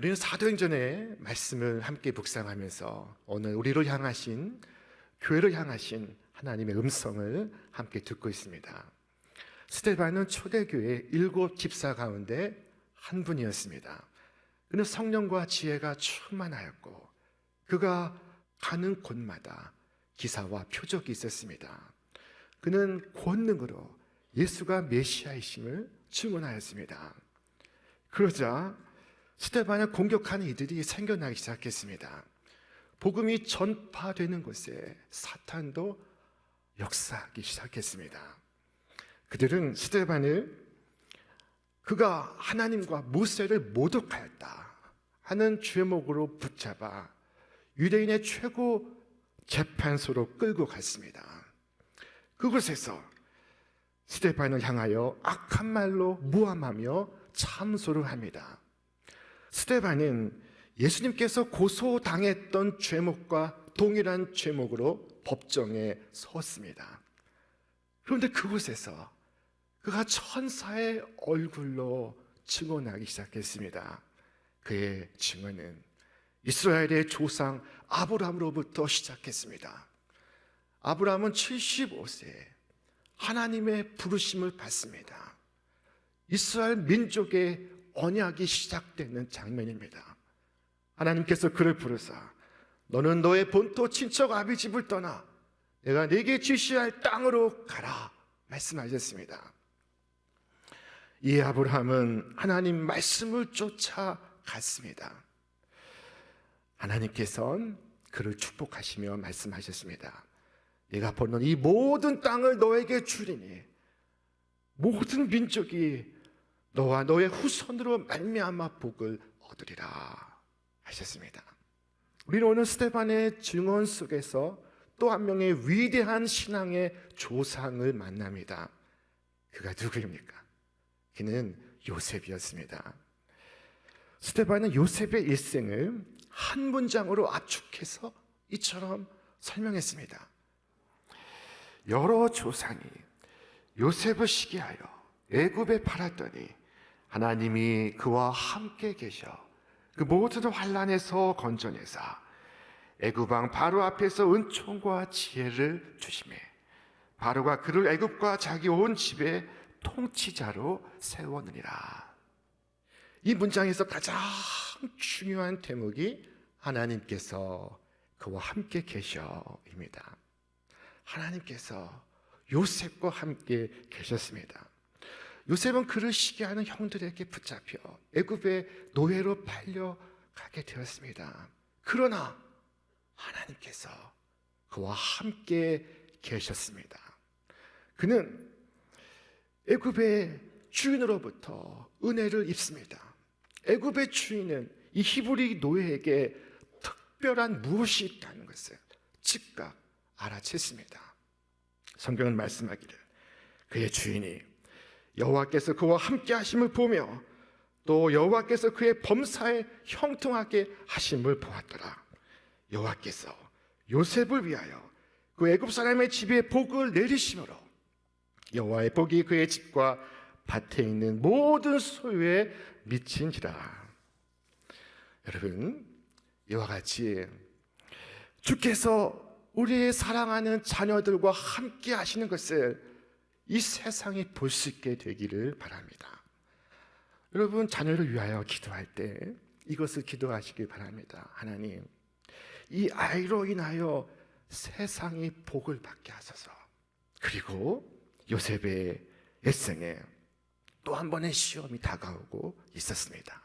우리는 사도행전의 말씀을 함께 묵상하면서 오늘 우리를 향하신, 교회를 향하신 하나님의 음성을 함께 듣고 있습니다. 스데반은 초대교회 7 집사 가운데 한 분이었습니다. 그는 성령과 지혜가 충만하였고 그가 가는 곳마다 기사와 표적이 있었습니다. 그는 권능으로 예수가 메시아이심을 증언하였습니다. 그러자 스데반을 공격하는 이들이 생겨나기 시작했습니다. 복음이 전파되는 곳에 사탄도 역사하기 시작했습니다. 그들은 스데반을 그가 하나님과 모세를 모독하였다 하는 죄목으로 붙잡아 유대인의 최고 재판소로 끌고 갔습니다. 그곳에서 스데반을 향하여 악한 말로 모함하며 참소를 합니다. 스데반은 예수님께서 고소당했던 죄목과 동일한 죄목으로 법정에 섰습니다. 그런데 그곳에서 그가 천사의 얼굴로 증언하기 시작했습니다. 그의 증언은 이스라엘의 조상 아브라함으로부터 시작했습니다. 아브라함은 75세에 하나님의 부르심을 받습니다. 이스라엘 민족의 언약이 시작되는 장면입니다. 하나님께서 그를 부르사 너는 너의 본토 친척 아비 집을 떠나 내가 네게 지시할 땅으로 가라 말씀하셨습니다. 이 아브라함은 하나님 말씀을 쫓아갔습니다. 하나님께서는 그를 축복하시며 말씀하셨습니다. 내가 보는 이 모든 땅을 너에게 주리니 모든 민족이 너와 너의 후손으로 말미암아 복을 얻으리라 하셨습니다. 우리는 오늘 스데반의 증언 속에서 또 한 명의 위대한 신앙의 조상을 만납니다. 그가 누구입니까? 그는 요셉이었습니다. 스데반은 요셉의 일생을 한 문장으로 압축해서 이처럼 설명했습니다. 여러 조상이 요셉을 시기하여 애굽에 팔았더니 하나님이 그와 함께 계셔 그 모든 환난에서 건져내사 애굽 왕 바로 앞에서 은총과 지혜를 주시매 바로가 그를 애굽과 자기 온 집의 통치자로 세웠느니라. 이 문장에서 가장 중요한 대목이 하나님께서 그와 함께 계셔입니다. 하나님께서 요셉과 함께 계셨습니다. 요셉은 그를 시기하는 형들에게 붙잡혀 애굽의 노예로 팔려가게 되었습니다. 그러나 하나님께서 그와 함께 계셨습니다. 그는 애굽의 주인으로부터 은혜를 입습니다. 애굽의 주인은 이 히브리 노예에게 특별한 무엇이 있다는 것을 즉각 알아챘습니다. 성경은 말씀하기를 그의 주인이 여호와께서 그와 함께 하심을 보며 또 여호와께서 그의 범사에 형통하게 하심을 보았더라. 여호와께서 요셉을 위하여 그 애굽 사람의 집에 복을 내리심으로 여호와의 복이 그의 집과 밭에 있는 모든 소유에 미친지라. 여러분, 이와 같이 주께서 우리의 사랑하는 자녀들과 함께 하시는 것을 이 세상이 볼 수 있게 되기를 바랍니다. 여러분, 자녀를 위하여 기도할 때 이것을 기도하시길 바랍니다. 하나님, 이 아이로 인하여 세상이 복을 받게 하소서. 그리고 요셉의 일생에 또 한 번의 시험이 다가오고 있었습니다.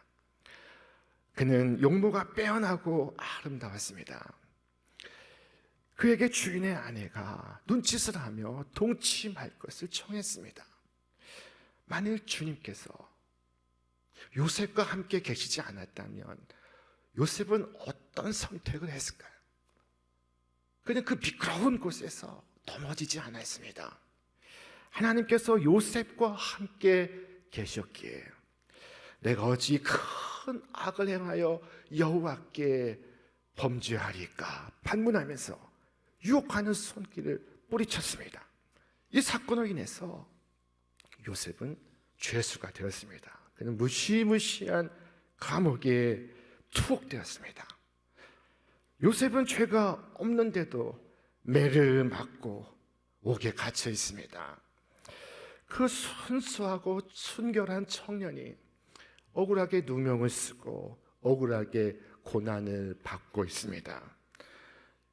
그는 용모가 빼어나고 아름다웠습니다. 그에게 주인의 아내가 눈짓을 하며 동침할 것을 청했습니다. 만일 주님께서 요셉과 함께 계시지 않았다면 요셉은 어떤 선택을 했을까요? 그는 그 미끄러운 곳에서 넘어지지 않았습니다. 하나님께서 요셉과 함께 계셨기에 내가 어찌 큰 악을 행하여 여호와께 범죄하리까 반문하면서 유혹하는 손길을 뿌리쳤습니다. 이 사건으로 인해서 요셉은 죄수가 되었습니다. 그는 무시무시한 감옥에 투옥되었습니다. 요셉은 죄가 없는데도 매를 맞고 옥에 갇혀 있습니다. 그 순수하고 순결한 청년이 억울하게 누명을 쓰고 억울하게 고난을 받고 있습니다.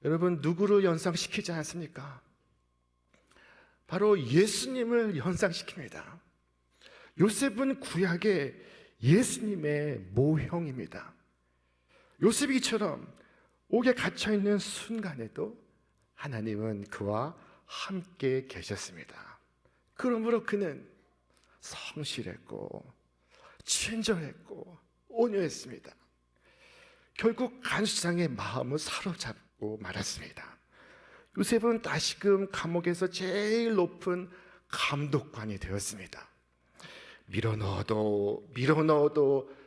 여러분, 누구를 연상시키지 않습니까? 바로 예수님을 연상시킵니다. 요셉은 구약의 예수님의 모형입니다. 요셉이 이처럼 옥에 갇혀있는 순간에도 하나님은 그와 함께 계셨습니다. 그러므로 그는 성실했고 친절했고 온유했습니다. 결국 간수장의 마음을 사로잡고 말았습니다. 요셉은 다시금 감옥에서 제일 높은 감독관이 되었습니다. 밀어넣어도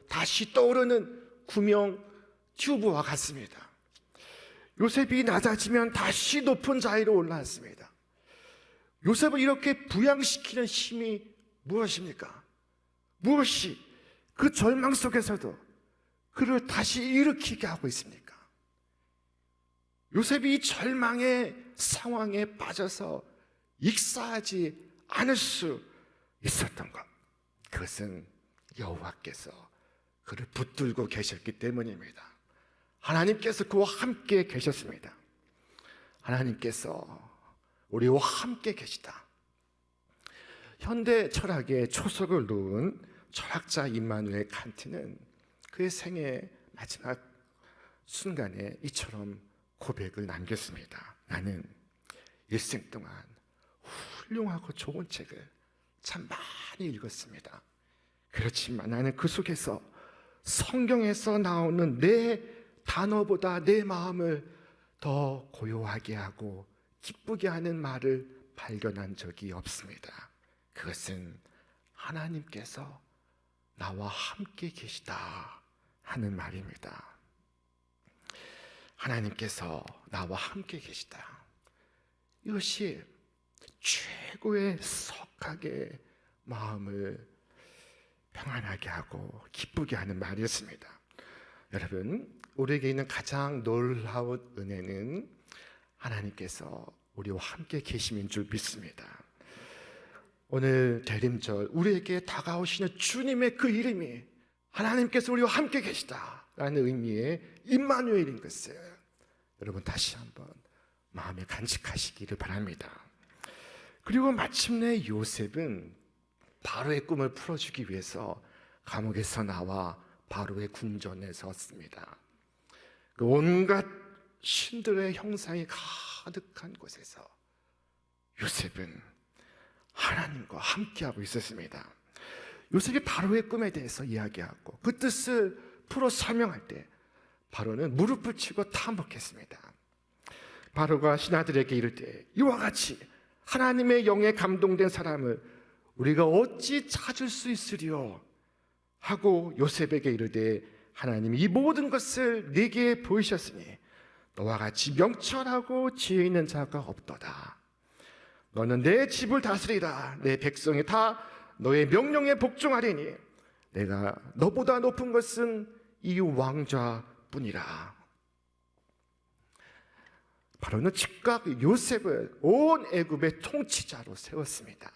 다시 떠오르는 구명 튜브와 같습니다. 요셉이 낮아지면 다시 높은 자리로 올라왔습니다. 요셉을 이렇게 부양시키는 힘이 무엇입니까? 무엇이 그 절망 속에서도 그를 다시 일으키게 하고 있습니까? 요셉이 이 절망의 상황에 빠져서 익사하지 않을 수 있었던 것, 그것은 여호와께서 그를 붙들고 계셨기 때문입니다. 하나님께서 그와 함께 계셨습니다. 하나님께서 우리와 함께 계시다. 현대 철학의 초석을 놓은 철학자 임마누엘 칸트는 그의 생애 마지막 순간에 이처럼 고백을 남겼습니다. 나는 일생 동안 훌륭하고 좋은 책을 참 많이 읽었습니다. 그렇지만 나는 그 속에서 성경에서 나오는 내 단어보다 내 마음을 더 고요하게 하고 기쁘게 하는 말을 발견한 적이 없습니다. 그것은 하나님께서 나와 함께 계시다 하는 말입니다. 하나님께서 나와 함께 계시다. 이것이 최고의 석학의 마음을 평안하게 하고 기쁘게 하는 말이었습니다. 여러분, 우리에게 있는 가장 놀라운 은혜는 하나님께서 우리와 함께 계심인 줄 믿습니다. 오늘 대림절 우리에게 다가오시는 주님의 그 이름이 하나님께서 우리와 함께 계시다라는 의미의 임마누엘인 것을 여러분 다시 한번 마음에 간직하시기를 바랍니다. 그리고 마침내 요셉은 바로의 꿈을 풀어주기 위해서 감옥에서 나와 바로의 궁전에 섰습니다. 그 온갖 신들의 형상이 가득한 곳에서 요셉은 하나님과 함께하고 있었습니다. 요셉이 바로의 꿈에 대해서 이야기하고 그 뜻을 풀어 설명할 때 바로는 무릎을 치고 탐복했습니다. 바로가 신하들에게 이를 때 이와 같이 하나님의 영에 감동된 사람을 우리가 어찌 찾을 수 있으리요 하고 요셉에게 이르되 하나님이 이 모든 것을 네게 보이셨으니 너와 같이 명철하고 지혜 있는 자가 없도다. 너는 내 집을 다스리라. 내 백성이 다 너의 명령에 복종하리니 내가 너보다 높은 것은 이 왕좌뿐이라. 바로는 즉각 요셉을 온 애굽의 통치자로 세웠습니다.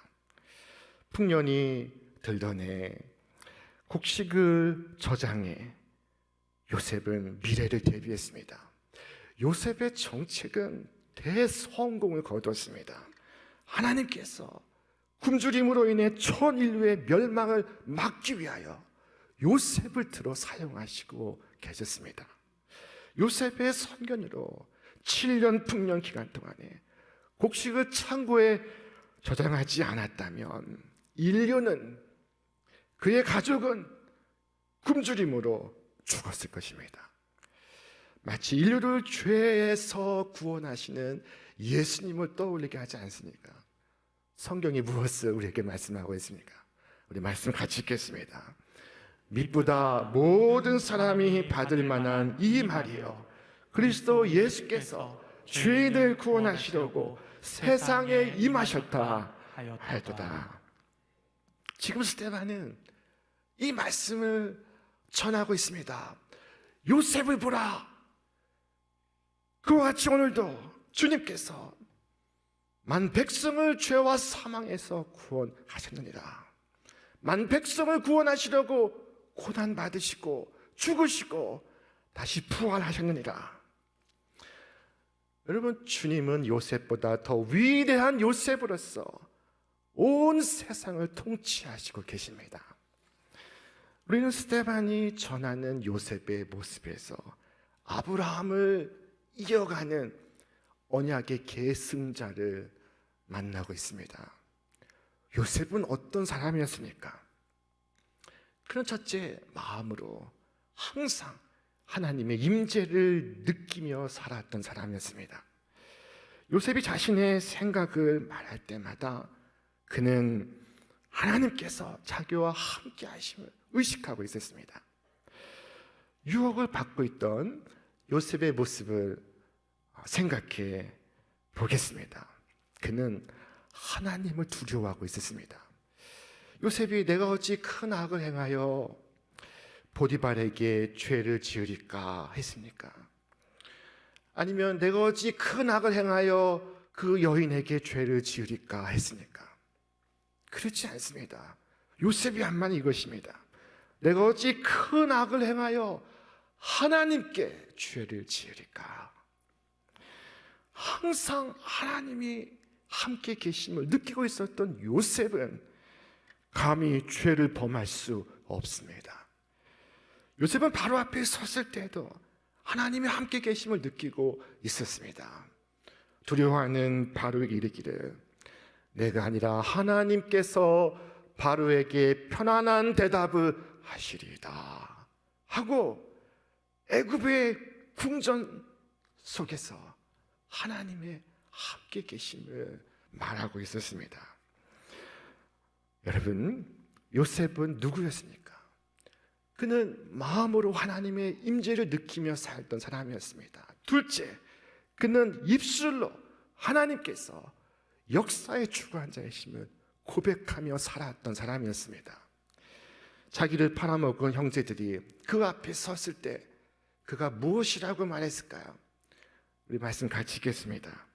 풍년이 들던 해 곡식을 저장해 요셉은 미래를 대비했습니다. 요셉의 정책은 대성공을 거뒀습니다. 하나님께서 굶주림으로 인해 전 인류의 멸망을 막기 위하여 요셉을 들어 사용하시고 계셨습니다. 요셉의 선견으로 7년 풍년 기간 동안에 곡식을 창고에 저장하지 않았다면 인류는, 그의 가족은 굶주림으로 죽었을 것입니다. 마치 인류를 죄에서 구원하시는 예수님을 떠올리게 하지 않습니까? 성경이 무엇을 우리에게 말씀하고 있습니까? 우리 말씀 같이 읽겠습니다. 믿보다 모든 사람이 받을 만한 이 말이요 그리스도 예수께서 죄인을 구원하시려고 세상에 임하셨다 하였도다. 지금 스데반은 이 말씀을 전하고 있습니다. 요셉을 보라. 그와 같이 오늘도 주님께서 만 백성을 죄와 사망에서 구원하셨느니라. 만 백성을 구원하시려고 고난 받으시고 죽으시고 다시 부활하셨느니라. 여러분, 주님은 요셉보다 더 위대한 요셉으로서 온 세상을 통치하시고 계십니다. 우리는 스데반이 전하는 요셉의 모습에서 아브라함을 이어가는 언약의 계승자를 만나고 있습니다. 요셉은 어떤 사람이었습니까? 그는 첫째, 마음으로 항상 하나님의 임재를 느끼며 살았던 사람이었습니다. 요셉이 자신의 생각을 말할 때마다 그는 하나님께서 자기와 함께 하심을 의식하고 있었습니다. 유혹을 받고 있던 요셉의 모습을 생각해 보겠습니다. 그는 하나님을 두려워하고 있었습니다. 요셉이 내가 어찌 큰 악을 행하여 보디발에게 죄를 지으리까 했습니까? 아니면 내가 어찌 큰 악을 행하여 그 여인에게 죄를 지으리까 했습니까? 그렇지 않습니다. 요셉이 한 말은 이것입니다. 내가 어찌 큰 악을 행하여 하나님께 죄를 지으리까? 항상 하나님이 함께 계심을 느끼고 있었던 요셉은 감히 죄를 범할 수 없습니다. 요셉은 바로 앞에 섰을 때도 하나님이 함께 계심을 느끼고 있었습니다. 두려워하는 바로에게 이르기를 내가 아니라 하나님께서 바로에게 편안한 대답을 하시리이다 하고 애굽의 궁전 속에서 하나님의 함께 계심을 말하고 있었습니다. 여러분, 요셉은 누구였습니까? 그는 마음으로 하나님의 임재를 느끼며 살던 사람이었습니다. 둘째, 그는 입술로 하나님께서 역사의 주관자이심을 고백하며 살았던 사람이었습니다. 자기를 팔아먹은 형제들이 그 앞에 섰을 때 그가 무엇이라고 말했을까요? 우리 말씀 같이 읽겠습니다.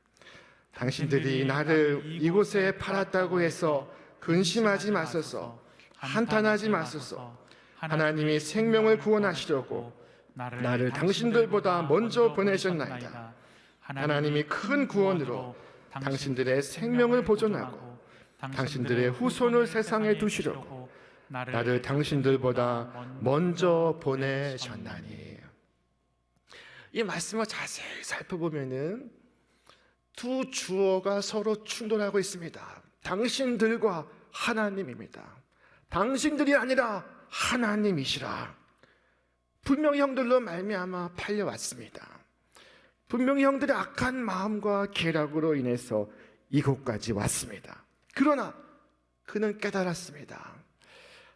당신들이 나를 이곳에 팔았다고 해서 근심하지 마소서, 한탄하지 마소서. 하나님이 생명을 구원하시려고 나를 당신들보다 먼저 보내셨나이다. 하나님이 큰 구원으로 당신들의 생명을 보존하고 당신들의 후손을 세상에 두시려고 나를 당신들보다 먼저 보내셨나니. 이 말씀을 자세히 살펴보면은 두 주어가 서로 충돌하고 있습니다. 당신들과 하나님입니다. 당신들이 아니라 하나님이시라. 분명히 형들로 말미암아 팔려왔습니다. 분명히 형들의 악한 마음과 계략으로 인해서 이곳까지 왔습니다. 그러나 그는 깨달았습니다.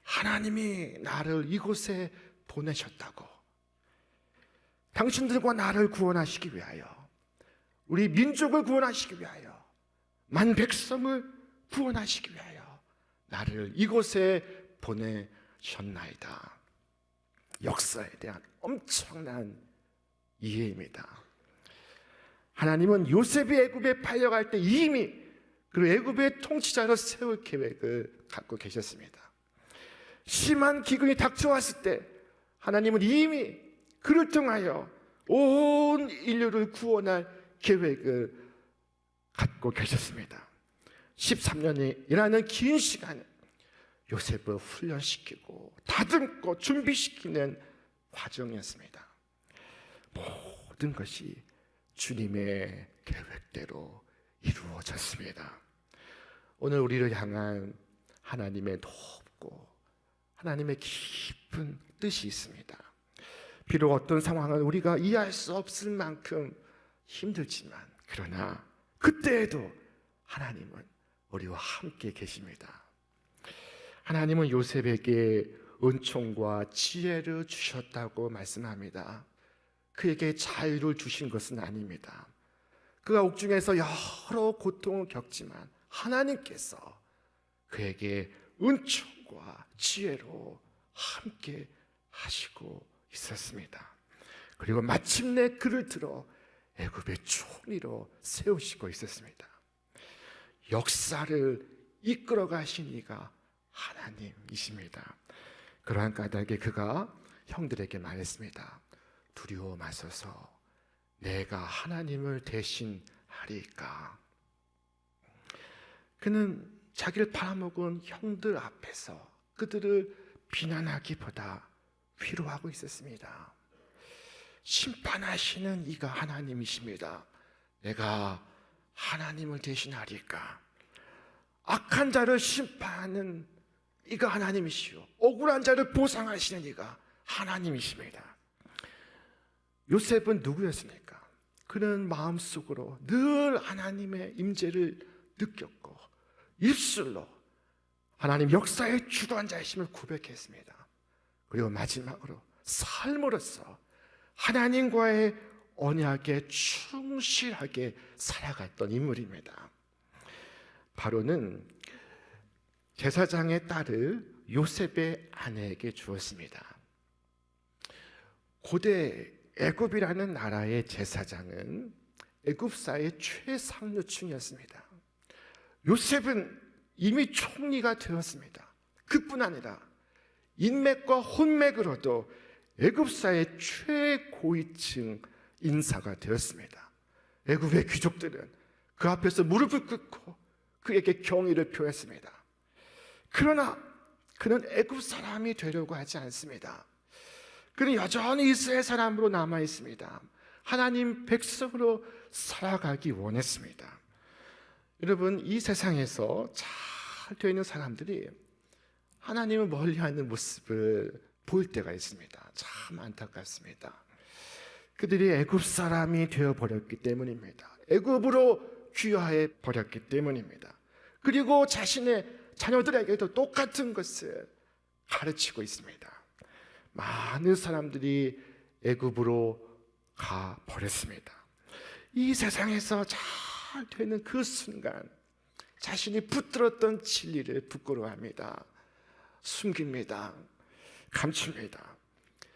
하나님이 나를 이곳에 보내셨다고. 당신들과 나를 구원하시기 위하여, 우리 민족을 구원하시기 위하여, 만 백성을 구원하시기 위하여 나를 이곳에 보내셨나이다. 역사에 대한 엄청난 이해입니다. 하나님은 요셉이 애굽에 팔려갈 때 이미 그 애굽의 통치자로 세울 계획을 갖고 계셨습니다. 심한 기근이 닥쳐왔을 때 하나님은 이미 그를 통하여 온 인류를 구원할 계획을 갖고 계셨습니다. 13년이라는 긴 시간을 요셉을 훈련시키고 다듬고 준비시키는 과정이었습니다. 모든 것이 주님의 계획대로 이루어졌습니다. 오늘 우리를 향한 하나님의 높고 하나님의 깊은 뜻이 있습니다. 비록 어떤 상황은 우리가 이해할 수 없을 만큼 힘들지만, 그러나 그때에도 하나님은 우리와 함께 계십니다. 하나님은 요셉에게 은총과 지혜를 주셨다고 말씀합니다. 그에게 자유를 주신 것은 아닙니다. 그가 옥중에서 여러 고통을 겪지만 하나님께서 그에게 은총과 지혜로 함께 하시고 있었습니다. 그리고 마침내 그를 들어 애굽의 총리로 세우시고 있었습니다. 역사를 이끌어 가신 이가 하나님이십니다. 그러한 까닭에 그가 형들에게 말했습니다. 두려워 마소서, 내가 하나님을 대신하리까. 그는 자기를 팔아먹은 형들 앞에서 그들을 비난하기보다 위로하고 있었습니다. 심판하시는 이가 하나님이십니다. 내가 하나님을 대신하리까. 악한 자를 심판하는 이가 하나님이시오, 억울한 자를 보상하시는 이가 하나님이십니다. 요셉은 누구였습니까? 그는 마음속으로 늘 하나님의 임재를 느꼈고 입술로 하나님 역사의 주관자이심을 고백했습니다. 그리고 마지막으로 삶으로서 하나님과의 언약에 충실하게 살아갔던 인물입니다. 바로는 제사장의 딸을 요셉의 아내에게 주었습니다. 고대 애굽이라는 나라의 제사장은 애굽사의 최상류층이었습니다. 요셉은 이미 총리가 되었습니다. 그뿐 아니라 인맥과 혼맥으로도 애굽사의 최고위층 인사가 되었습니다. 애굽의 귀족들은 그 앞에서 무릎을 꿇고 그에게 경의를 표했습니다. 그러나 그는 애굽 사람이 되려고 하지 않습니다. 그는 여전히 이스라엘 사람으로 남아 있습니다. 하나님 백성으로 살아가기 원했습니다. 여러분, 이 세상에서 잘 되어 있는 사람들이 하나님을 멀리하는 모습을 볼 때가 있습니다. 참 안타깝습니다. 그들이 애굽 사람이 되어버렸기 때문입니다. 애굽으로 귀화해 버렸기 때문입니다. 그리고 자신의 자녀들에게도 똑같은 것을 가르치고 있습니다. 많은 사람들이 애굽으로 가 버렸습니다. 이 세상에서 잘 되는 그 순간 자신이 붙들었던 진리를 부끄러워합니다. 숨깁니다. 감춥니다.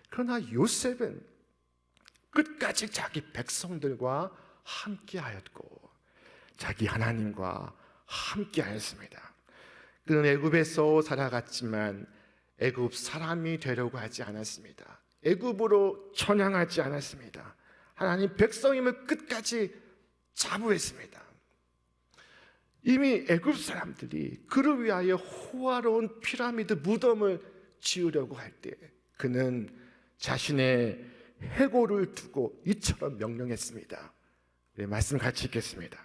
그러나 요셉은 끝까지 자기 백성들과 함께하였고 자기 하나님과 함께하였습니다. 그는 애굽에서 살아갔지만 애굽 사람이 되려고 하지 않았습니다. 애굽으로 전향하지 않았습니다. 하나님 백성임을 끝까지 자부했습니다. 이미 애굽 사람들이 그를 위하여 호화로운 피라미드 무덤을 지으려고 할 때 그는 자신의 해골을 두고 이처럼 명령했습니다. 네, 말씀 같이 읽겠습니다.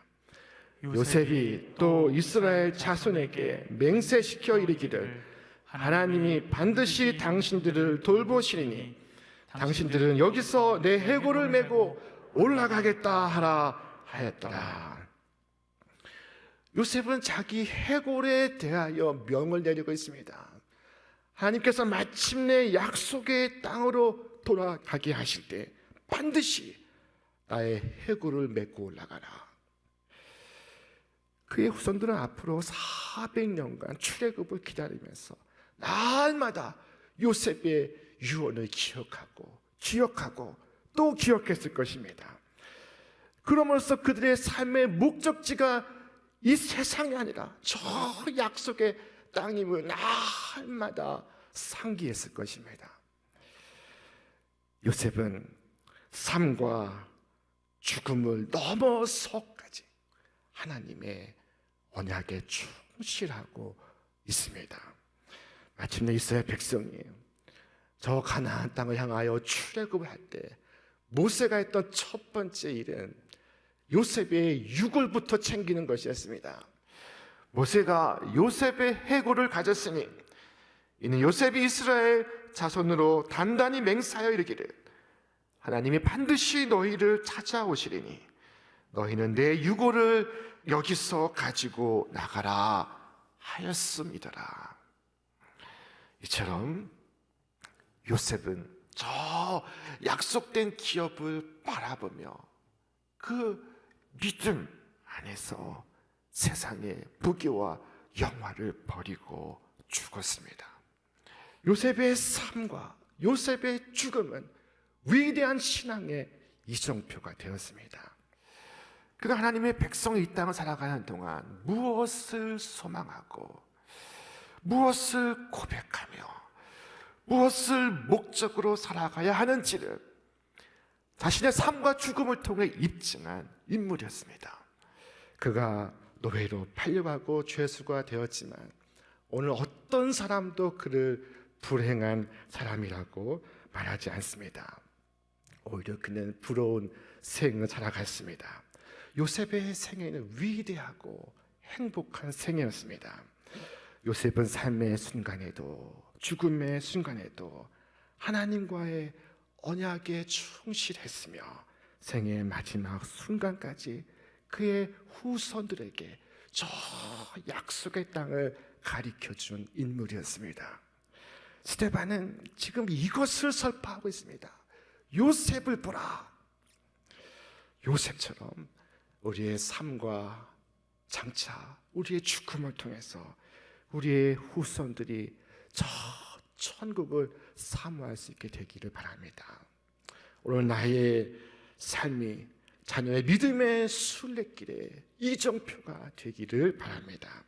요셉이 또 이스라엘 자손에게 맹세시켜 이르기를 하나님이 반드시 당신들을 돌보시리니 당신들은 여기서 내 해골을 메고 올라가겠다 하라 하였더라. 요셉은 자기 해골에 대하여 명을 내리고 있습니다. 하나님께서 마침내 약속의 땅으로 돌아가게 하실 때 반드시 나의 해골을 메고 올라가라. 그의 후손들은 앞으로 400년간 출애굽을 기다리면서 날마다 요셉의 유언을 기억하고 또 기억했을 것입니다. 그러므로써 그들의 삶의 목적지가 이 세상이 아니라 저 약속의 땅임을 날마다 상기했을 것입니다. 요셉은 삶과 죽음을 넘어서까지 하나님의 언약에 충실하고 있습니다. 마침내 이스라엘 백성이 저 가나안 땅을 향하여 출애굽을 할 때 모세가 했던 첫 번째 일은 요셉의 유골부터 챙기는 것이었습니다. 모세가 요셉의 해골을 가졌으니 이는 요셉이 이스라엘 자손으로 단단히 맹세하여 이르기를 하나님이 반드시 너희를 찾아오시리니 너희는 내 유골을 여기서 가지고 나가라 하였음이더라. 이처럼 요셉은 저 약속된 기업을 바라보며 그 믿음 안에서 세상의 부귀와 영화를 버리고 죽었습니다. 요셉의 삶과 요셉의 죽음은 위대한 신앙의 이정표가 되었습니다. 그가 하나님의 백성이 이 땅을 살아가는 동안 무엇을 소망하고 무엇을 고백하며 무엇을 목적으로 살아가야 하는지를 자신의 삶과 죽음을 통해 입증한 인물이었습니다. 그가 노예로 팔려가고 죄수가 되었지만 오늘 어떤 사람도 그를 불행한 사람이라고 말하지 않습니다. 오히려 그는 부러운 생을 살아갔습니다. 요셉의 생애는 위대하고 행복한 생애였습니다. 요셉은 삶의 순간에도 죽음의 순간에도 하나님과의 언약에 충실했으며 생애의 마지막 순간까지 그의 후손들에게 저 약속의 땅을 가리켜준 인물이었습니다. 스데반은 지금 이것을 설파하고 있습니다. 요셉을 보라. 요셉처럼 우리의 삶과 장차 우리의 죽음을 통해서 우리의 후손들이 저 천국을 사모할 수 있게 되기를 바랍니다. 오늘 나의 삶이 자녀의 믿음의 순례길에 이정표가 되기를 바랍니다.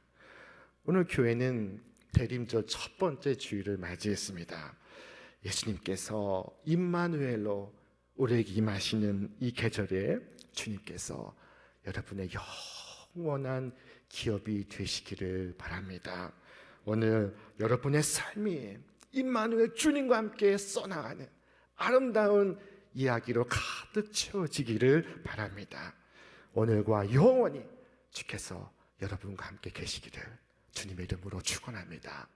오늘 교회는 대림절 첫 번째 주일을 맞이했습니다. 예수님께서 임마누엘로 우리에게 임하시는 이 계절에 주님께서 여러분의 영원한 기업이 되시기를 바랍니다. 오늘 여러분의 삶이 임마누엘 주님과 함께 써나가는 아름다운 이야기로 가득 채워지기를 바랍니다. 오늘과 영원히 주께서 여러분과 함께 계시기를 주님의 이름으로 축원합니다.